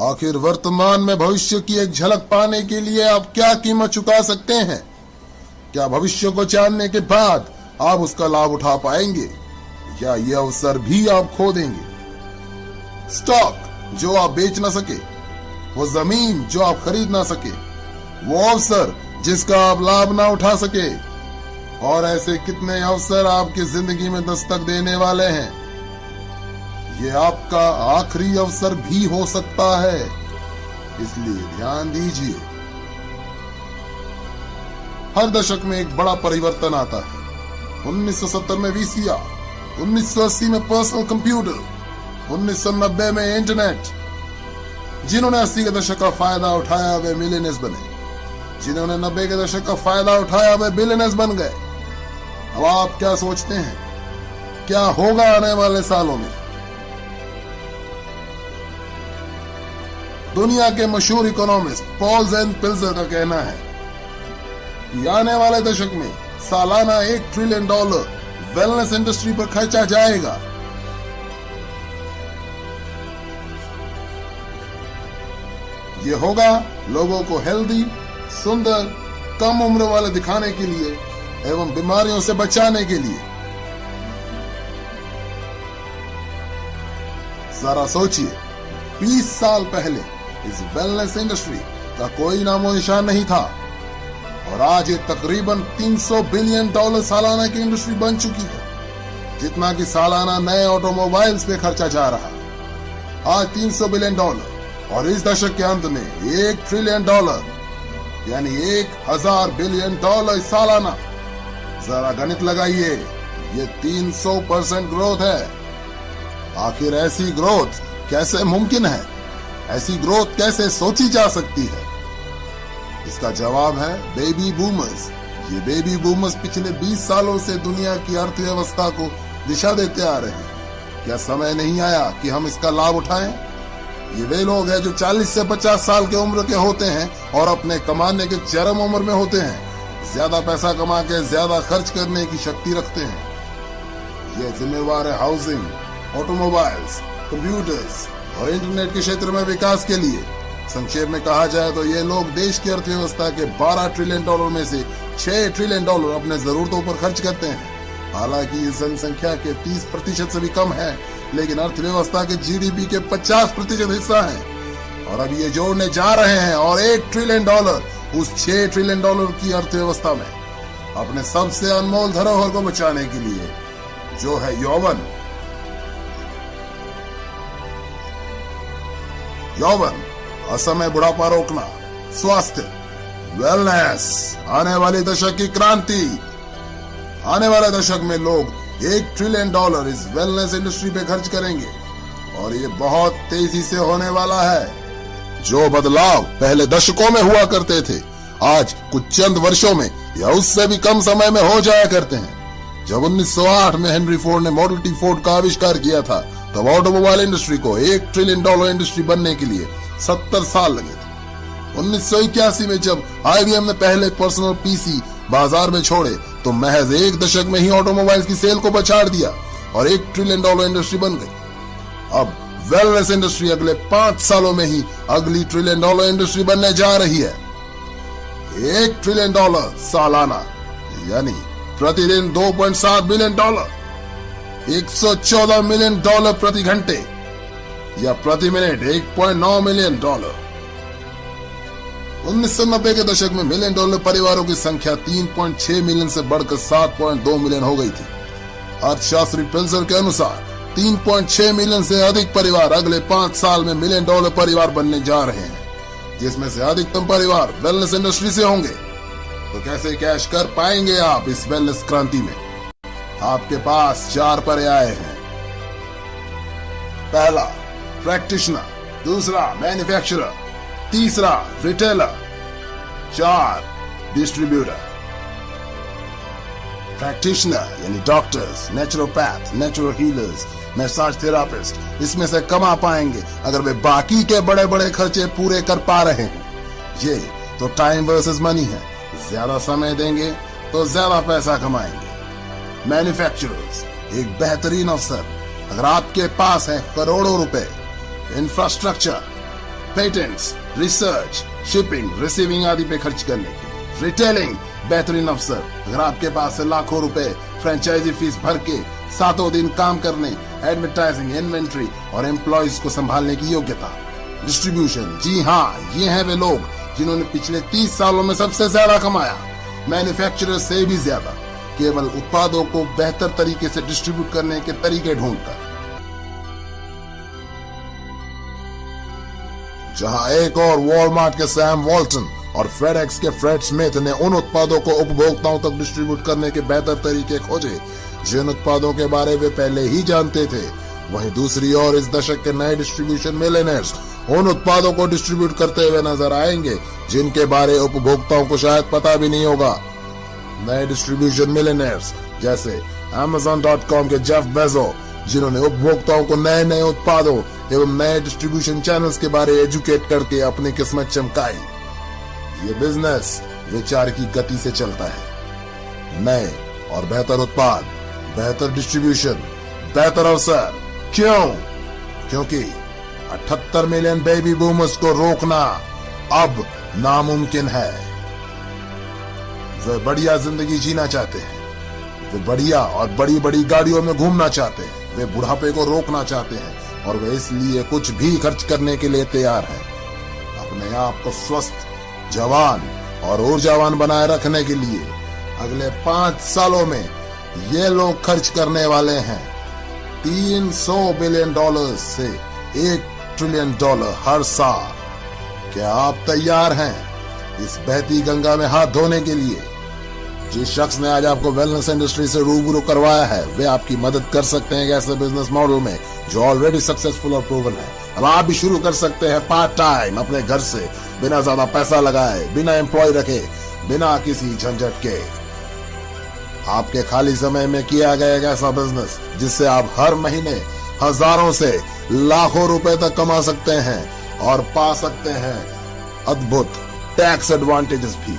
आखिर वर्तमान में भविष्य की एक झलक पाने के लिए आप क्या कीमत चुका सकते हैं? क्या भविष्य को जानने के बाद आप उसका लाभ उठा पाएंगे या ये अवसर भी आप खो देंगे? स्टॉक जो आप बेच ना सके, वो जमीन जो आप खरीद ना सके, वो अवसर जिसका आप लाभ ना उठा सके, और ऐसे कितने अवसर आपकी जिंदगी में दस्तक देने वाले हैं। ये आपका आखिरी अवसर भी हो सकता है, इसलिए ध्यान दीजिए। हर दशक में एक बड़ा परिवर्तन आता है। 1970 में वीसीआर, 1980 में पर्सनल कंप्यूटर, 1990 में इंटरनेट। जिन्होंने 80 के दशक का फायदा उठाया वे मिलियनेयर्स बने, जिन्होंने 90 के दशक का फायदा उठाया वे बिलियनेयर्स बन गए। अब आप क्या सोचते हैं, क्या होगा आने वाले सालों में? दुनिया के मशहूर इकोनॉमिस्ट पॉल जेन पिल्जर का कहना है कि आने वाले दशक में सालाना $1 ट्रिलियन वेलनेस इंडस्ट्री पर खर्चा जाएगा। ये होगा लोगों को हेल्दी, सुंदर, कम उम्र वाले दिखाने के लिए एवं बीमारियों से बचाने के लिए। जरा सोचिए, 20 साल पहले इस वेलनेस इंडस्ट्री का कोई नामो निशान नहीं था और आज ये तकरीबन $300 बिलियन सालाना की इंडस्ट्री बन चुकी है, जितना कि सालाना नए ऑटोमोबाइल्स पे खर्चा जा रहा है। आज $300 बिलियन और इस दशक के अंत में $1 ट्रिलियन यानी 1000 बिलियन सालाना। जरा गणित लगाइए, ये 300% ग्रोथ है। आखिर ऐसी ग्रोथ कैसे मुमकिन है? ऐसी ग्रोथ कैसे सोची जा सकती है? इसका जवाब है बेबी बूमर्स। ये बेबी बूमर्स पिछले 20 सालों से दुनिया की अर्थव्यवस्था को दिशा देते आ रहे हैं। क्या समय नहीं आया कि हम इसका लाभ उठाएं? ये वे लोग हैं जो 40 से 50 साल के उम्र के होते हैं और अपने कमाने के चरम उम्र में होते हैं। ज्यादा पैसा कमा के ज्यादा खर्च करने की शक्ति रखते हैं। ये जिम्मेवार है हाउसिंग, ऑटोमोबाइल्स, कंप्यूटर्स और इंटरनेट के क्षेत्र में विकास के लिए। संक्षेप में कहा जाए तो ये लोग देश की अर्थव्यवस्था के $12 ट्रिलियन में से $6 ट्रिलियन अपने जरूरतों पर खर्च करते हैं। हालांकि इस जनसंख्या के 30% से भी कम है, लेकिन अर्थव्यवस्था के जीडीपी के 50% हिस्सा है। और अब ये जोड़ने जा रहे हैं और $1 ट्रिलियन उस $6 ट्रिलियन की अर्थव्यवस्था में अपने सबसे अनमोल धरोहर को बचाने के लिए, जो है यौवन। यौवन, असमय बुढ़ापा रोकना, स्वास्थ्य, वेलनेस, आने वाले दशक की क्रांति। आने वाले दशक में लोग $1 ट्रिलियन इस वेलनेस इंडस्ट्री पे खर्च करेंगे और ये बहुत तेजी से होने वाला है। जो बदलाव पहले दशकों में हुआ करते थे, आज कुछ चंद वर्षों में या उससे भी कम समय में हो जाया करते हैं। जब 1908 में हेनरी फोर्ड ने मॉडल टी फोर्ड का आविष्कार किया था, तब ऑटोमोबाइल इंडस्ट्री को $1 ट्रिलियन इंडस्ट्री बनने के लिए 70 साल लगे थे। 1981 में जब IBM ने पहले पर्सनल पीसी बाजार में छोड़े, तो महज 1 दशक में ही ऑटोमोबाइल्स की सेल को पछाड़ दिया और $1 ट्रिलियन इंडस्ट्री बन गई। अब वेलनेस इंडस्ट्री अगले 5 सालों में ही अगली $1 ट्रिलियन इंडस्ट्री बनने जा रही है। $1 ट्रिलियन सालाना यानी प्रतिदिन $2.7 बिलियन, $114 मिलियन प्रति घंटे या प्रति मिनट $1.9 मिलियन। 1990 के दशक में $1 मिलियन परिवारों की संख्या 3.6 मिलियन से बढ़कर 7.2 मिलियन हो गई थी। अर्थशास्त्री पिल्जर के अनुसार 3.6 मिलियन से अधिक परिवार अगले 5 साल में $1 मिलियन परिवार बनने जा रहे हैं, जिसमें से अधिकतम परिवार वेलनेस इंडस्ट्री से होंगे। तो कैसे कैश कर पाएंगे आप इस वेलनेस क्रांति में? आपके पास 4 पर्याय हैं। पहला, प्रैक्टिशनर, दूसरा मैन्युफैक्चरर, तीसरा रिटेलर, 4 डिस्ट्रीब्यूटर। प्रैक्टिशनर यानी doctors, naturopath, natural healers, massage therapist, इसमें से कमा पाएंगे अगर वे बाकी के बड़े बड़े खर्चे पूरे कर पा रहे हैं। ये तो टाइम वर्सेस मनी है, ज्यादा समय देंगे तो ज्यादा पैसा कमाएंगे। मैन्युफैक्चरर्स, एक बेहतरीन अवसर अगर आपके पास है करोड़ों रुपए, infrastructure, patents, research, shipping, receiving आदि पे खर्च करने के। रिटेलिंग, बेहतरीन अवसर। अगर आपके पास है लाखों रुपए फ्रेंचाइजी फीस भर के सातों दिन काम करने, एडवर्टाइजिंग, इन्वेंट्री और एम्प्लॉयज को संभालने की योग्यता। डिस्ट्रीब्यूशन, जी हाँ, ये हैं वे लोग जिन्होंने पिछले 30 सालों में सबसे ज्यादा कमाया, मैन्युफैक्चरर से भी ज्यादा, केवल उत्पादों को बेहतर तरीके से डिस्ट्रीब्यूट करने के तरीके ढूंढकर। जहां एक और वॉलमार्ट के सैम वॉल्टन और फेडेक्स के फ्रेड स्मिथ ने उन उत्पादों को उपभोक्ताओं तक डिस्ट्रीब्यूट करने के बेहतर तरीके खोजे जिन उत्पादों के बारे में पहले ही जानते थे, वहीं दूसरी ओर इस दशक के नए डिस्ट्रीब्यूशन मिलियनेयर्स उन उत्पादों को डिस्ट्रीब्यूट करते हुए नजर आएंगे जिनके बारे उपभोक्ताओं को शायद पता भी नहीं होगा। नए डिस्ट्रीब्यूशन मिलियनेयर्स जैसे Amazon.com के जेफ बेजो, जिन्होंने उपभोक्ताओं को नए नए उत्पादों एवं नए डिस्ट्रीब्यूशन चैनल्स के बारे एजुकेट करके अपनी किस्मत चमकाई। ये बिजनेस विचार की गति से चलता है। नए और बेहतर उत्पाद, बेहतर डिस्ट्रीब्यूशन, बेहतर अवसर। क्यों? क्योंकि 78 मिलियन बेबी बूमर्स को रोकना अब नामुमकिन है। वे बढ़िया जिंदगी जीना चाहते हैं, वे बढ़िया और बड़ी बड़ी गाड़ियों में घूमना चाहते हैं, वे बुढ़ापे को रोकना चाहते हैं और वे इसलिए कुछ भी खर्च करने के लिए तैयार हैं। अपने आप को स्वस्थ, जवान और ऊर्जावान बनाए रखने के लिए अगले 5 सालों में ये लोग खर्च करने वाले हैं $300 बिलियन से $1 ट्रिलियन हर साल। क्या आप तैयार हैं इस बहती गंगा में हाथ धोने के लिए? जिस शख्स ने आज आपको वेलनेस इंडस्ट्री से रूबरू करवाया है, वे आपकी मदद कर सकते हैं ऐसे बिजनेस मॉडल में जो ऑलरेडी सक्सेसफुल और प्रूवन है। अब आप भी शुरू कर सकते हैं पार्ट टाइम अपने घर से, बिना ज्यादा पैसा लगाए, बिना एम्प्लॉय रखे, बिना किसी झंझट के। आपके खाली समय में किया गया एक ऐसा बिजनेस जिससे आप हर महीने हजारों से लाखों रुपए तक कमा सकते हैं और पा सकते हैं अद्भुत टैक्स एडवांटेजेस भी।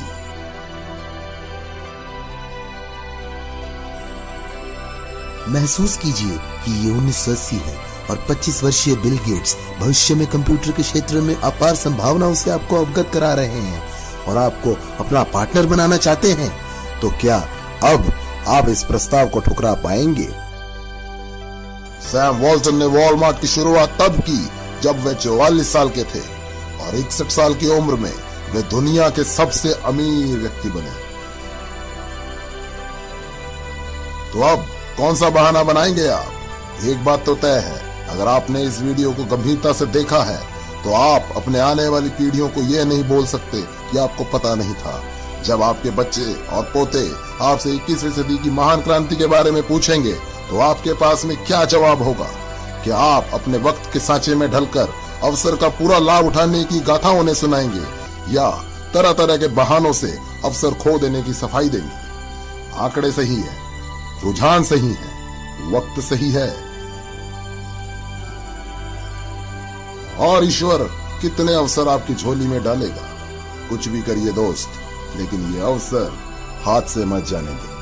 महसूस कीजिए कि ये 1980 है और 25 वर्षीय बिल गेट्स भविष्य में कंप्यूटर के क्षेत्र में अपार संभावनाओं से आपको अवगत करा रहे हैं और आपको अपना पार्टनर बनाना चाहते हैं। तो क्या अब आप इस प्रस्ताव को ठुकरा पाएंगे? सैम वॉल्टन ने वॉलमार्ट की शुरुआत तब की जब वे 44 साल के थे और 61 साल की उम्र में वे दुनिया के सबसे अमीर व्यक्ति बने। तो अब कौन सा बहाना बनाएंगे आप? एक बात तो तय है, अगर आपने इस वीडियो को गंभीरता से देखा है तो आप अपने आने वाली पीढ़ियों को यह नहीं बोल सकते कि आपको पता नहीं था। जब आपके बच्चे और पोते आपसे 21वीं सदी की महान क्रांति के बारे में पूछेंगे तो आपके पास में क्या जवाब होगा? क्या आप अपने वक्त के सांचे में ढलकर अवसर का पूरा लाभ उठाने की गाथा उन्हें सुनाएंगे या तरह तरह के बहानों से अवसर खो देने की सफाई देंगे? आंकड़े सही है, रुझान सही है, वक्त सही है और ईश्वर कितने अवसर आपकी झोली में डालेगा। कुछ भी करिए दोस्त, लेकिन ये अवसर हाथ से मत जाने दें।